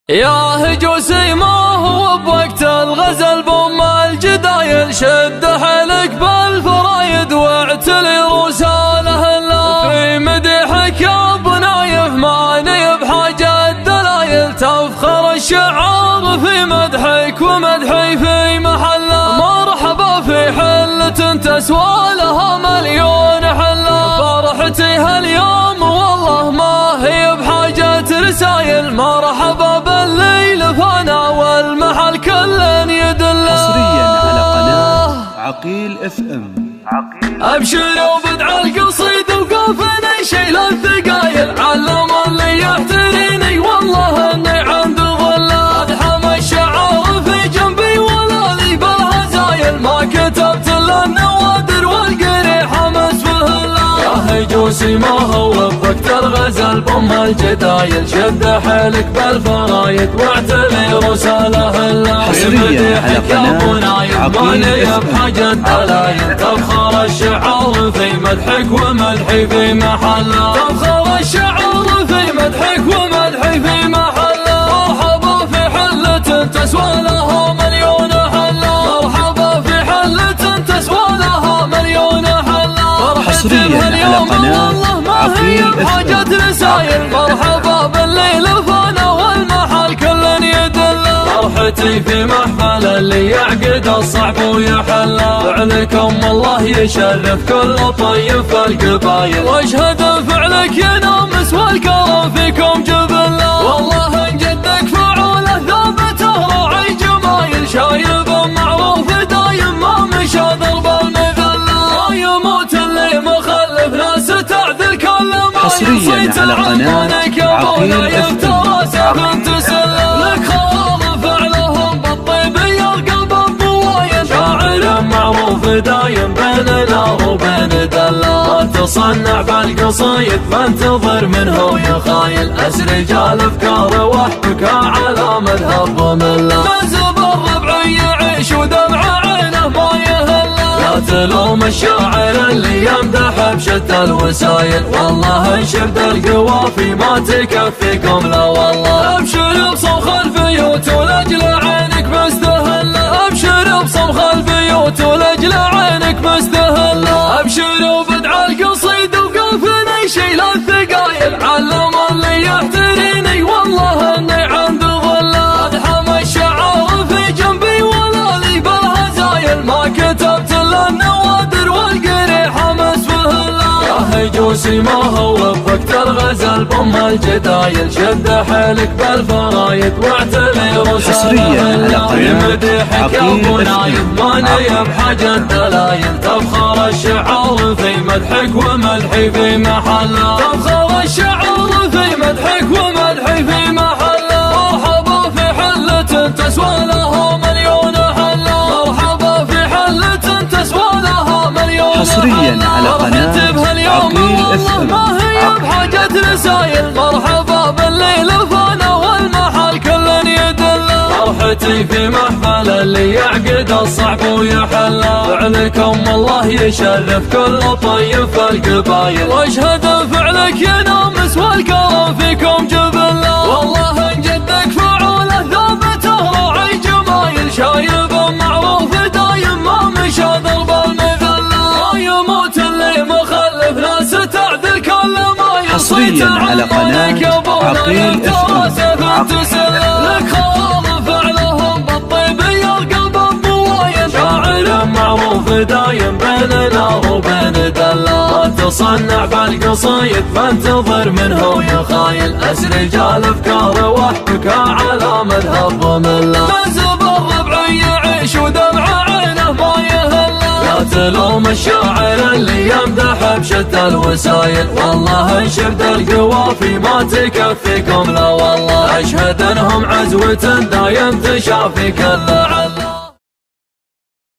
يا هجوسي ما هو بوقت الغزل بم الجدايل، شد حيلك بالفرايد واعتلي رساله الله في مديحك يا ابو نايف، ماني بحاجة دلايل تفخر الشعار في مدحك ومدحي في محله، مرحبا في حلة تسوى لها مليون حله، فرحتي هاليوم والله ما هي بحاجة رسايل، مرحبا بالليل فانا والمحل كلن يدله. حصريا على قناة عقيل اف ام. ابشر وبدع القصيد وقافني شيل الثقايل، علم اللي يحتريني والله اني عند ظله، ادحم الشعار في جنبي ولا لي بالهزايل، ما كتبت الا النوادر والقريحه مسفه الله. يا هجوسي ما هو بوقت الغزل بم الجدايل، شد حيلك بالفرايد واعتلي رساله الله. حصريا على قناة عقيل اف ام. دلايل تفخر الشعار في مدحك ومدحي في محله، تفخر الشعار في مدحك ومدحي في محله، مرحبا في حلة تسوى لها مليون حله، مرحبا في حلة تسوى لها مليون حله. حصريا على قناة عقيل اف ام. حاجة رسايل، مرحبا بالليل فانا والمحل كلن يدله، فرحتي في محفل اللي يعقد الصعب ويحله، فعلكم الله يشرف كل طيب في القبايل، واشهد فعلك يا نامس والكرم فيكم جبله، والله ان جدك فعوله ثابته راعي جمايل، شايب معروف دايم ما مشى درب المذله، ما يموت اللي مخلف ناس تعدل كل ما حصريا على قناة عقيل اف ام. معروف دايم بين نار وبين دله، ما تصنع بالقصايد فانتظر منه يخايل، رجال افكار وحبك على مذهب ومله، مذهب الربع يعيش ودمع عينه ما يهله، لا تلوم الشاعر اللي يمدح بشتى الوسايل، والله انشد القوافي ما تكفيكم لا والله. ابشر بصوخ البيوت ولاجل عينك مستهله، ابشر بصوخ البيوت ولاجل عينك مستهله، ابشر وبدع القصيد وقافني شيل الثقايل، علم اللي يحتريني والله اني عند ظله، ادحم الشعار في جنبي ولا لي بالهزايل، ما كتبت الا النوادر والقريحه مسفه الله. يا هجوسي ما هو بوقت الغزل بم الجدايل، شد حيلك بالفرايد واعتلي رساله الله، في مديحك يا ابو نايف ماني بحاجة دلايل، تفخر الشعار في مدحك ومدحي في محله، تفخر الشعار في مدحك ومدحي في محله، مرحبا في حلة تسوى لها مليون حله، مرحبا في حلة تسوى لها مليون حله. حصريا على قناة عقيل اف ام. ما هي بحاجة رسايل، مرحبا بالليل فانا والمحل كلن يدله، فرحتي في محفل اللي يعقد الصعب ويحله، فعلكم الله يشرف كل طيب في القبايل، واشهد فعلك يا نامس والكرم فيكم جبله، والله ان جدك فعوله ثابته راعي جمايل، شايب معروف دايم ما مشى درب المذله، ما يموت اللي مخلف ناس تعدل كل ما يصيت، حصريا على قناة عقيل اف ام. لك خوار فعلهم بالطيب يرقب الضوايل، شاعر معروف دايم بين نار وبين دله، ما تصنع بالقصايد فانتظر منه يخايل، رجال افكار وحبك على مذهب ومله، مذهب الربع يعيش ودمع عينه ما يهله، لا تلوم الشاعر اللي يمدح بشتى الوسايل، والله انشد القوافي ما تكفيكم لا والله، اشهد انهم عزوة دايم تشافي كل عله.